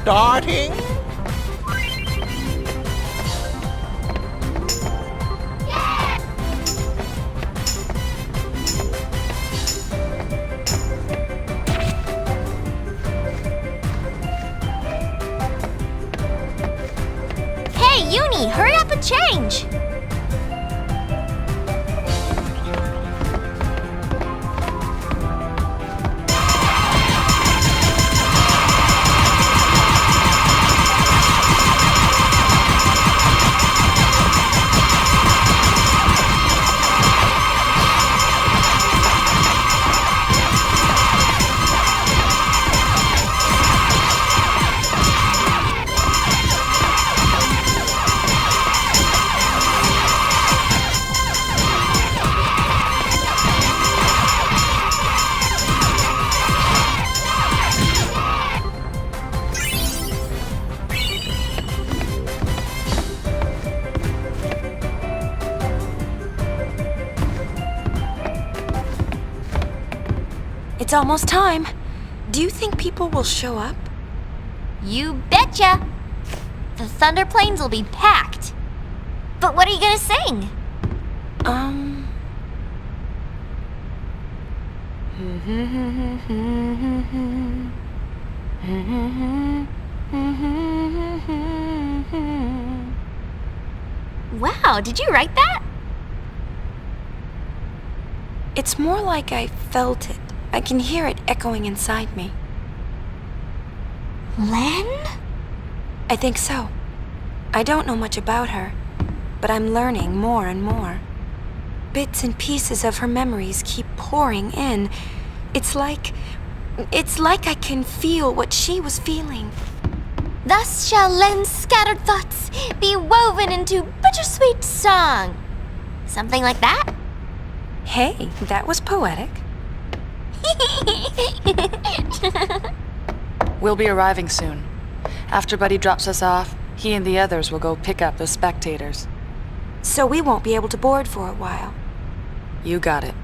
starting. Hey, Uni, hurry up and change! It's almost time. Do you think people will show up? You betcha! The Thunder Plains will be packed. But what are you gonna sing? Wow, did you write that? It's more like I felt it. I can hear it echoing inside me. Len? I think so. I don't know much about her, but I'm learning more and more. Bits and pieces of her memories keep pouring in. It's like I can feel what she was feeling. Thus shall Len's scattered thoughts be woven into bittersweet song. Something like that? Hey, that was poetic. We'll be arriving soon. After Buddy drops us off, he and the others will go pick up the spectators. So we won't be able to board for a while. You got it.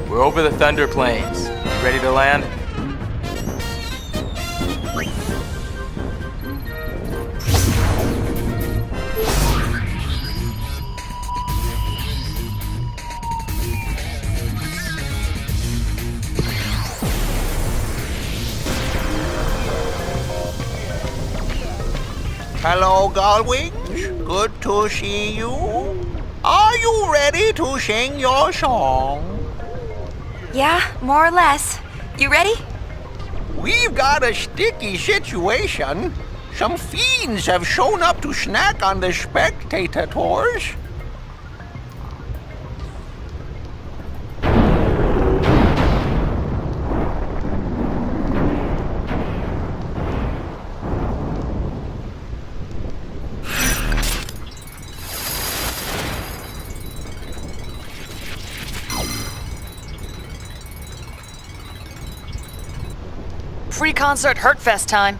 We're over the Thunder Plains. You ready to land? Hello, Gullwings. Good to see you. Are you ready to sing your song? Yeah, more or less. You ready? We've got a sticky situation. Some fiends have shown up to snack on the spectator tours. Pre-concert Hurtfest time.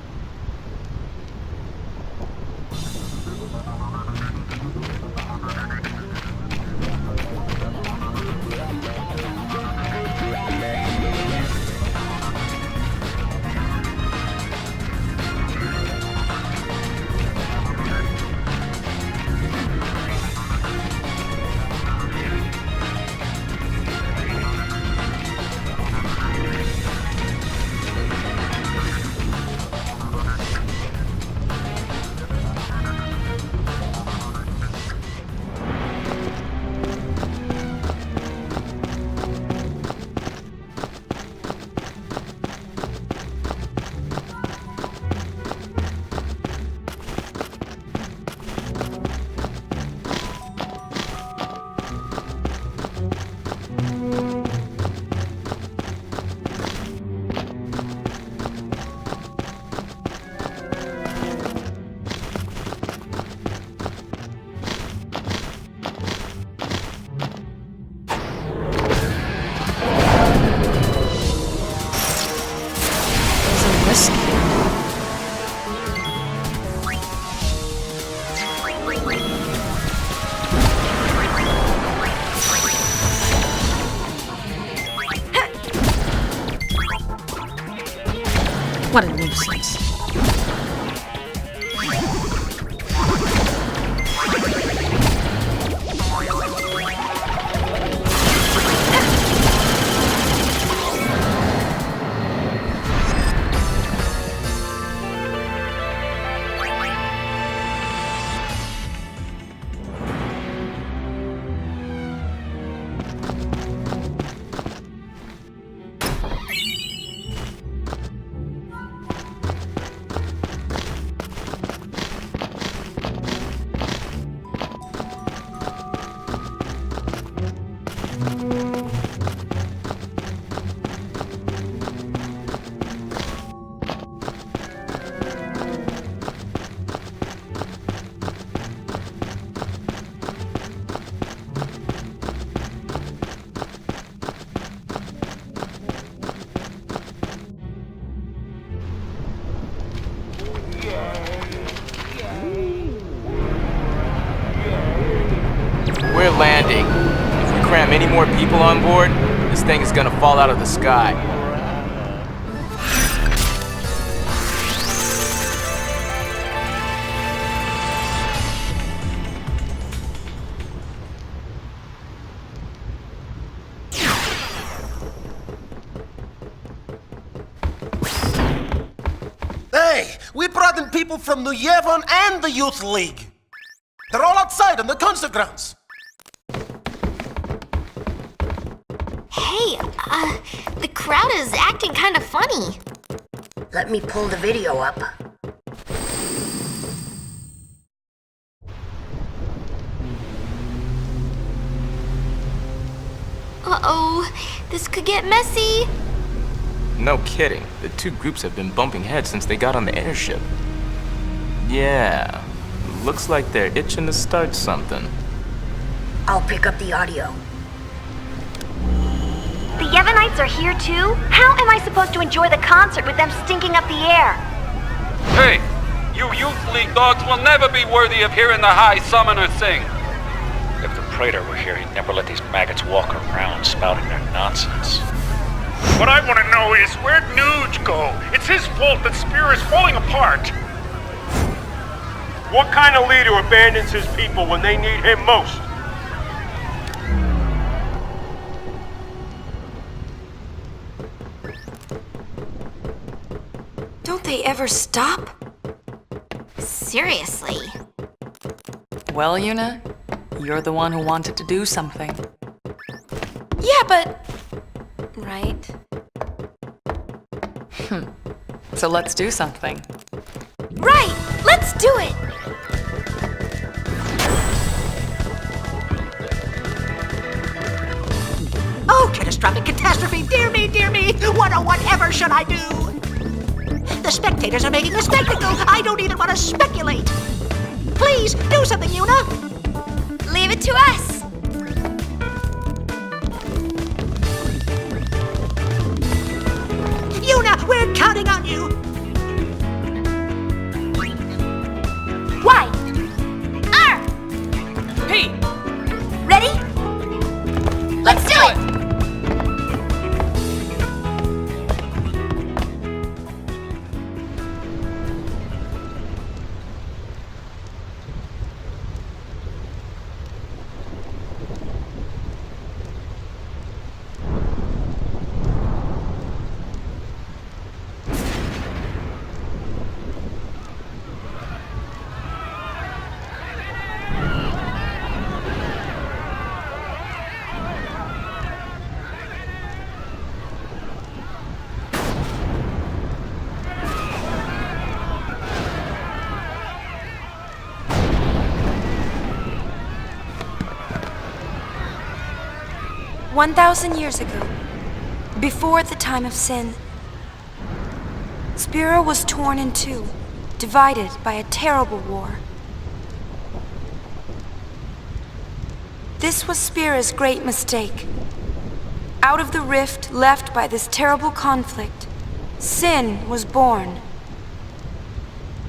What a nuisance. We're landing. If we cram any more people on board, this thing is gonna fall out of the sky. Hey, we brought in people from New Yevon and the Youth League. They're all outside on the concert grounds. Hey, the crowd is acting kind of funny. Let me pull the video up. Uh-oh, this could get messy. No kidding. The two groups have been bumping heads since they got on the airship. Yeah, looks like they're itching to start something. I'll pick up the audio. The Yevonites are here too? How am I supposed to enjoy the concert with them stinking up the air? Hey, you Youth League dogs will never be worthy of hearing the High Summoner sing. If the Praetor were here, he'd never let these maggots walk around spouting their nonsense. What I want to know is, where'd Nuge go? It's his fault that Spear is falling apart. What kind of leader abandons his people when they need him most? Don't they ever stop? Seriously. Well, Yuna, you're the one who wanted to do something. Yeah, but... Right. So let's do something. Right! Let's do it! Oh, catastrophic catastrophe! Dear me, dear me! What or whatever should I do? The spectators are making a spectacle! I don't even want to speculate! Please, do something, Yuna! Leave it to us! Yuna, we're counting on you! Why? Pete! Ready? Let's do it! "1,000 years ago, before the time of sin, Spira was torn in two, divided by a terrible war. This was Spira's great mistake. Out of the rift left by this terrible conflict, sin was born.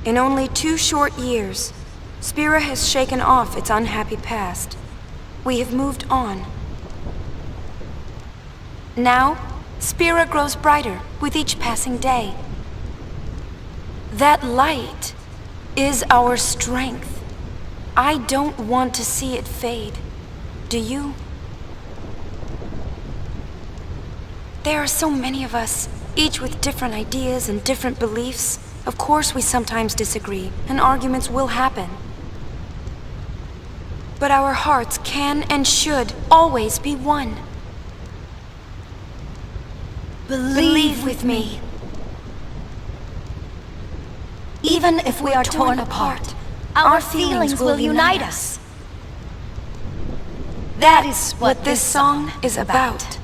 In only 2 short years, Spira has shaken off its unhappy past. We have moved on. Now, Spira grows brighter with each passing day. That light is our strength. I don't want to see it fade. Do you? There are so many of us, each with different ideas and different beliefs. Of course we sometimes disagree, and arguments will happen. But our hearts can and should always be one. Believe with me. Even if we are torn apart, our feelings will unite us. That is what this song is about.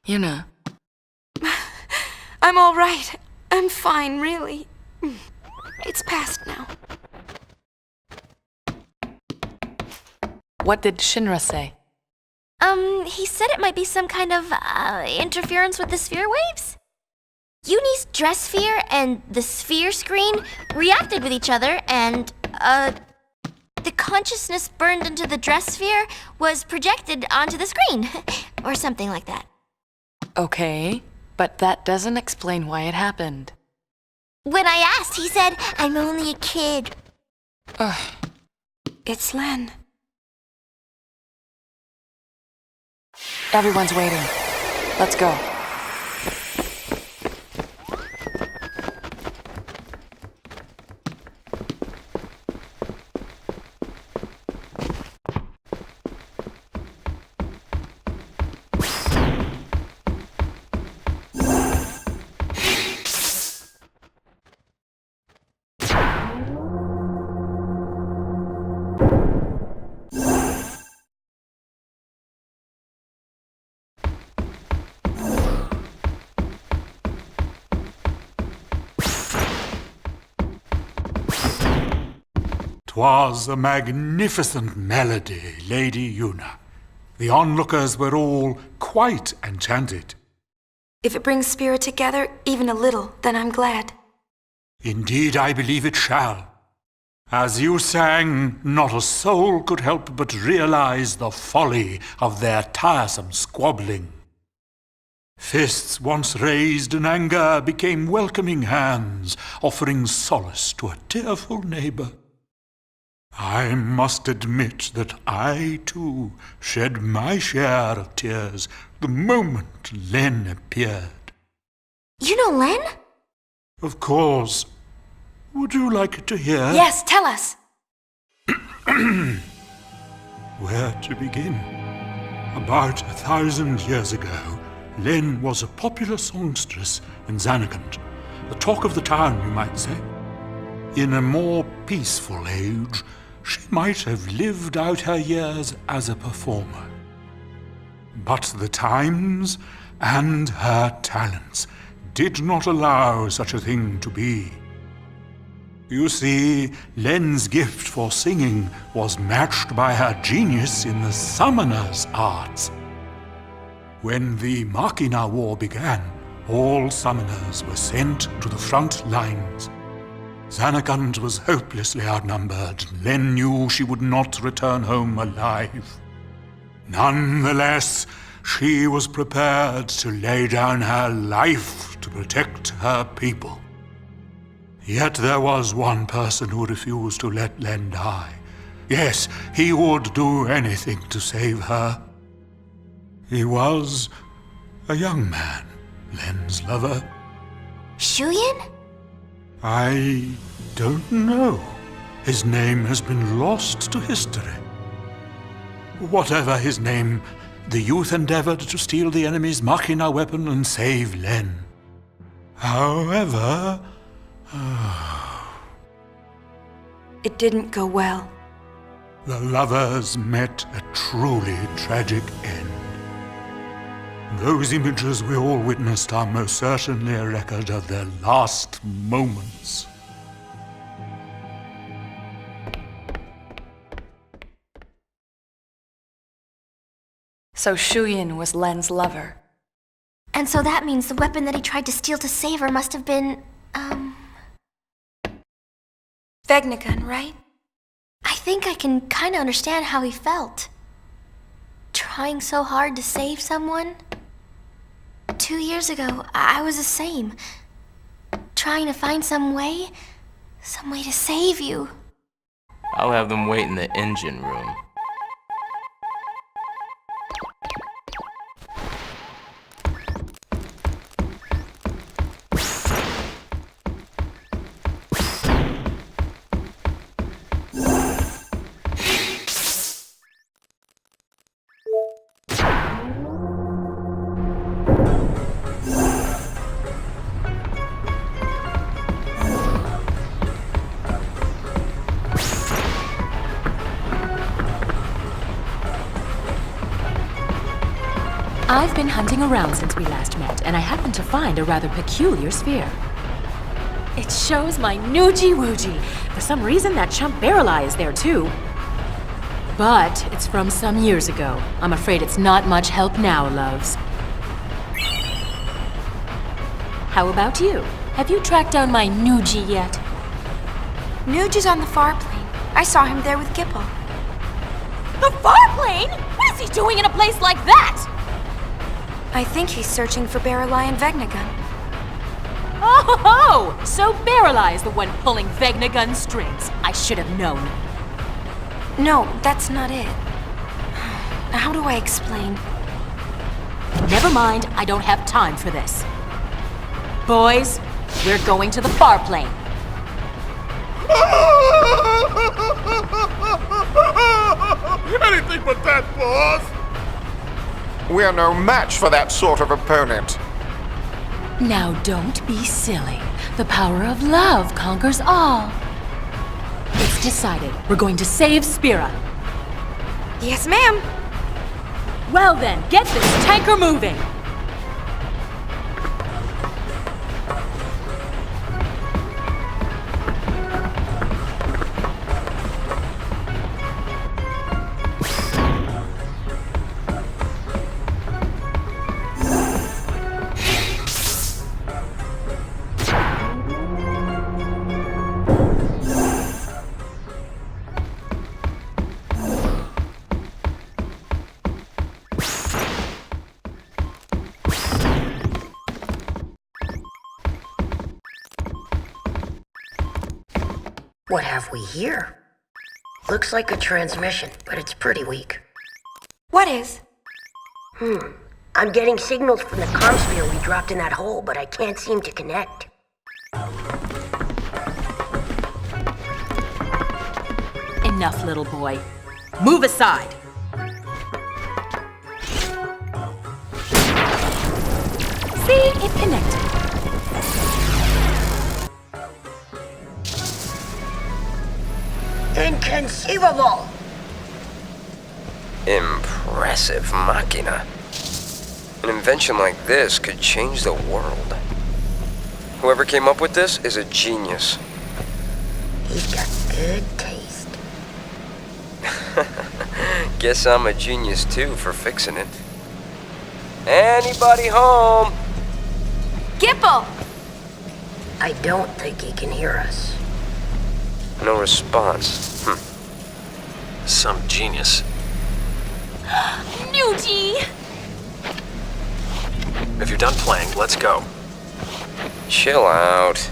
Yuna. I'm all right. I'm fine, really. It's past now. What did Shinra say? He said it might be some kind of, interference with the sphere waves? Uni's dress sphere and the sphere screen reacted with each other, and, the consciousness burned into the dress sphere was projected onto the screen. Or something like that. Okay, but that doesn't explain why it happened. When I asked, he said, "I'm only a kid." Ugh. It's Len. Everyone's waiting. Let's go. "'Twas a magnificent melody, Lady Yuna. The onlookers were all quite enchanted. If it brings spirit together, even a little, then I'm glad. Indeed, I believe it shall. As you sang, not a soul could help but realize the folly of their tiresome squabbling. Fists once raised in anger became welcoming hands, offering solace to a tearful neighbor. I must admit that I, too, shed my share of tears the moment Len appeared. You know Len? Of course. Would you like to hear? Yes, tell us. Where to begin? About 1,000 years ago, Len was a popular songstress in Zanarkand, the talk of the town, you might say. In a more peaceful age, she might have lived out her years as a performer. But the times and her talents did not allow such a thing to be. You see, Len's gift for singing was matched by her genius in the summoner's arts. When the Machina War began, all summoners were sent to the front lines. Zanarkand was hopelessly outnumbered. Len knew she would not return home alive. Nonetheless, she was prepared to lay down her life to protect her people. Yet there was one person who refused to let Len die. Yes, he would do anything to save her. He was a young man, Len's lover. Shuyin? I don't know. His name has been lost to history. Whatever his name, the youth endeavored to steal the enemy's Machina weapon and save Len. However... It didn't go well. The lovers met a truly tragic end. Those images we all witnessed are most certainly a record of their last moments. So Shuyin was Len's lover. And so that means the weapon that he tried to steal to save her must have been, Vegnagun, right? I think I can kinda understand how he felt. trying so hard to save someone? 2 years ago, I was the same. Trying to find some way to save you. I'll have them wait in the engine room. I've been hunting around since we last met, and I happened to find a rather peculiar sphere. It shows my Noogie-Woogie. For some reason, that chump Barrel Eye is there too. But it's from some years ago. I'm afraid it's not much help now, loves. How about you? Have you tracked down my Noogie yet? Nuge is on the far plane. I saw him there with Gipple. The far plane? What is he doing in a place like that? I think he's searching for Barrel Eye and Vegnagun. Oh, so Barrel Eye is the one pulling Vegnagun strings. I should have known. No, that's not it. How do I explain? Never mind, I don't have time for this. Boys, we're going to the far plane. Anything but that, boss! We're no match for that sort of opponent. Now don't be silly. The power of love conquers all. It's decided. We're going to save Spira. Yes, ma'am. Well then, get this tanker moving. What have we here? Looks like a transmission, but it's pretty weak. What is? I'm getting signals from the comsphere we dropped in that hole, but I can't seem to connect. Enough, little boy. Move aside. See, it connected. Inconceivable! Impressive machina. An invention like this could change the world. Whoever came up with this is a genius. He's got good taste. Guess I'm a genius too for fixing it. Anybody home? Gipple! I don't think he can hear us. No response. Some genius. Noogie! If you're done playing, let's go. Chill out.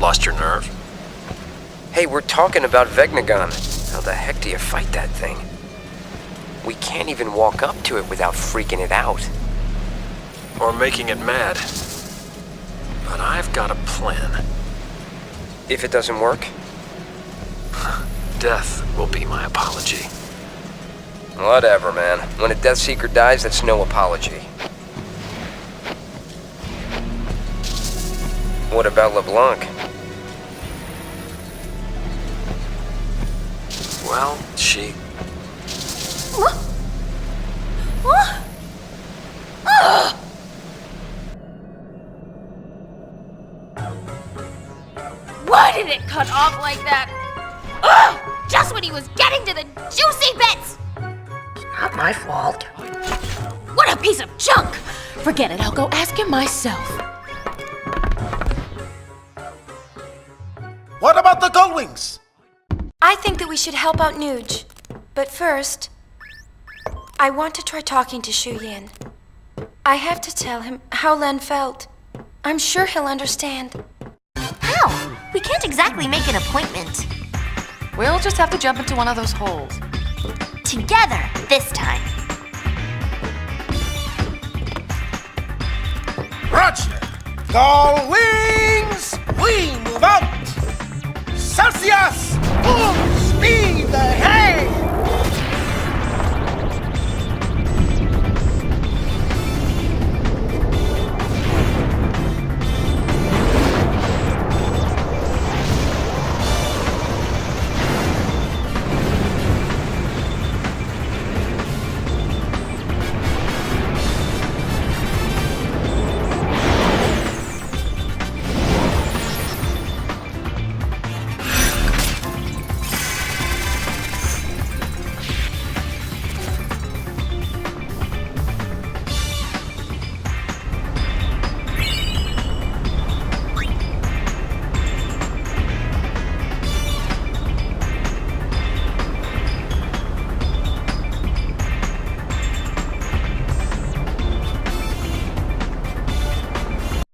Lost your nerve? Hey, we're talking about Vegnagun. How the heck do you fight that thing? We can't even walk up to it without freaking it out. Or making it mad. But I've got a plan. If it doesn't work? Death will be my apology. Whatever, man. When a Death Seeker dies, that's no apology. What about LeBlanc? Well, she... Why did it cut off like that? Ugh! Just when he was getting to the juicy bits! Not my fault. What a piece of junk! Forget it, I'll go ask him myself. What about the Gullwings? I think that we should help out Nuge. But first, I want to try talking to Shu Yin. I have to tell him how Len felt. I'm sure he'll understand. How? We can't exactly make an appointment. We'll just have to jump into one of those holes. Together, this time. Roger! All wings! We move out!